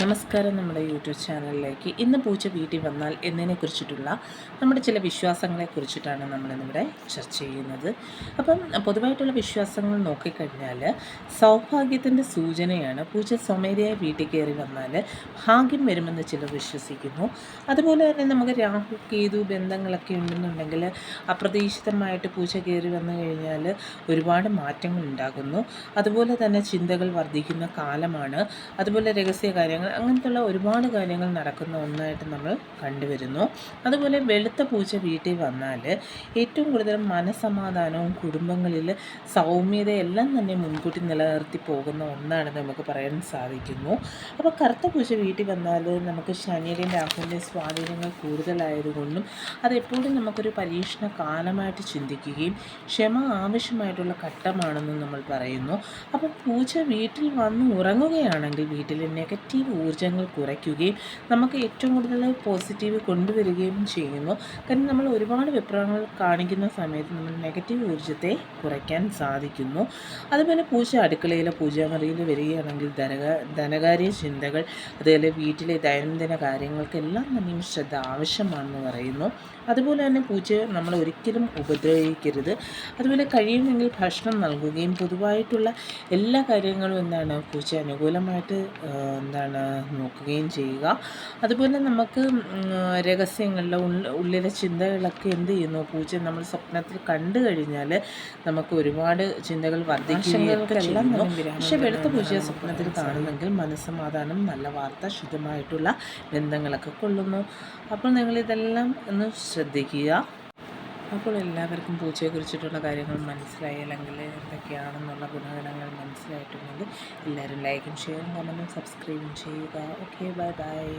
നമസ്കാരം. നമ്മുടെ യൂട്യൂബ് ചാനലിലേക്ക് ഇന്ന് പൂച്ച വീട്ടിൽ വന്നാൽ എന്നതിനെക്കുറിച്ചിട്ടുള്ള നമ്മുടെ ചില വിശ്വാസങ്ങളെ കുറിച്ചിട്ടാണ് നമ്മളിന്നിവിടെ ചർച്ച ചെയ്യുന്നത്. അപ്പം പൊതുവായിട്ടുള്ള വിശ്വാസങ്ങൾ നോക്കിക്കഴിഞ്ഞാൽ സൗഭാഗ്യത്തിൻ്റെ സൂചനയാണ് പൂച്ച സ്വമേധയായി വീട്ടിൽ കയറി വന്നാൽ ഭാഗ്യം വരുമെന്ന് ചിലർ വിശ്വസിക്കുന്നു. അതുപോലെ തന്നെ നമുക്ക് രാഹു കേതു ബന്ധങ്ങളൊക്കെ ഉണ്ടെന്നുണ്ടെങ്കിൽ അപ്രതീക്ഷിതമായിട്ട് പൂച്ച കയറി വന്നു കഴിഞ്ഞാൽ ഒരുപാട് മാറ്റങ്ങൾ ഉണ്ടാകുന്നു. അതുപോലെ തന്നെ ചിന്തകൾ വർദ്ധിക്കുന്ന കാലമാണ്. അതുപോലെ രഹസ്യ കാര്യങ്ങൾ അങ്ങനത്തുള്ള ഒരുപാട് കാര്യങ്ങൾ നടക്കുന്ന ഒന്നായിട്ട് നമ്മൾ കണ്ടുവരുന്നു. അതുപോലെ വെളുത്ത പൂച്ച വീട്ടിൽ വന്നാൽ ഏറ്റവും കൂടുതൽ മനസമാധാനവും കുടുംബങ്ങളിൽ സൗമ്യതയെല്ലാം തന്നെ മുൻകൂട്ടി നിലനിർത്തി പോകുന്ന ഒന്നാണെന്ന് നമുക്ക് പറയാൻ സാധിക്കുന്നു. അപ്പോൾ കറുത്ത പൂച്ച വീട്ടിൽ വന്നാൽ നമുക്ക് ശനിയുടെയും രാഹുവിൻ്റെയും സ്വാധീനങ്ങൾ കൂടുതലായതുകൊണ്ടും അതെപ്പോഴും നമുക്കൊരു പരീക്ഷണ കാലമായിട്ട് ചിന്തിക്കുകയും ക്ഷമ ആവശ്യമായിട്ടുള്ള ഘട്ടമാണെന്നും നമ്മൾ പറയുന്നു. അപ്പോൾ പൂച്ച വീട്ടിൽ വന്ന് ഉറങ്ങുകയാണെങ്കിൽ വീട്ടിലെ നെഗറ്റീവ് ഊർജ്ജങ്ങൾ കുറയ്ക്കുകയും നമുക്ക് ഏറ്റവും കൂടുതൽ പോസിറ്റീവ് കൊണ്ടുവരികയും ചെയ്യുന്നു. കാരണം നമ്മൾ ഒരുപാട് വിപ്ലവങ്ങൾ കാണിക്കുന്ന സമയത്ത് നമ്മൾ നെഗറ്റീവ് ഊർജ്ജത്തെ കുറയ്ക്കാൻ സാധിക്കുന്നു. അതുപോലെ പൂച്ച അടുക്കളയിലെ പൂജാമുറിയിൽ വരികയാണെങ്കിൽ ധനകാര്യ ചിന്തകൾ, അതുപോലെ വീട്ടിലെ ദൈനംദിന കാര്യങ്ങൾക്കെല്ലാം തന്നെയും ശ്രദ്ധ ആവശ്യമാണെന്ന് പറയുന്നു. അതുപോലെ തന്നെ പൂച്ചയെ നമ്മൾ ഒരിക്കലും ഉപദ്രവിക്കരുത്. അതുപോലെ കഴിയുമെങ്കിൽ ഭക്ഷണം നൽകുകയും പൊതുവായിട്ടുള്ള എല്ലാ കാര്യങ്ങളും പൂച്ച അനുകൂലമായിട്ട് നോക്കുകയും ചെയ്യുക. അതുപോലെ നമുക്ക് രഹസ്യങ്ങളിലെ ഉള്ളിലെ ചിന്തകളൊക്കെ എന്ത് ചെയ്യുന്നു, പൂച്ച നമ്മൾ സ്വപ്നത്തിൽ കണ്ടു കഴിഞ്ഞാൽ നമുക്ക് ഒരുപാട് ചിന്തകൾ വർദ്ധിക്കുകയൊക്കെ ചെയ്യുന്നു. പക്ഷേ വെളുത്ത പൂച്ചയെ സ്വപ്നത്തിൽ കാണുന്നെങ്കിൽ മനസ്സമാധാനം, നല്ല വാർത്ത, ശുദ്ധമായിട്ടുള്ള ബന്ധങ്ങളൊക്കെ കൊള്ളുന്നു. അപ്പോൾ നിങ്ങളിതെല്ലാം ഒന്ന് ശ്രദ്ധിക്കുക. അപ്പോൾ എല്ലാവർക്കും പൂച്ചയെക്കുറിച്ചിട്ടുള്ള കാര്യങ്ങൾ മനസ്സിലായി, അല്ലെങ്കിൽ എന്തൊക്കെയാണെന്നുള്ള ഗുണഗണങ്ങൾ മനസ്സിലായിട്ടുണ്ടെങ്കിൽ എല്ലാവരും ലൈക്കും ഷെയറും കമൻറ്റും സബ്സ്ക്രൈബും ചെയ്യുക. Okay, bye bye.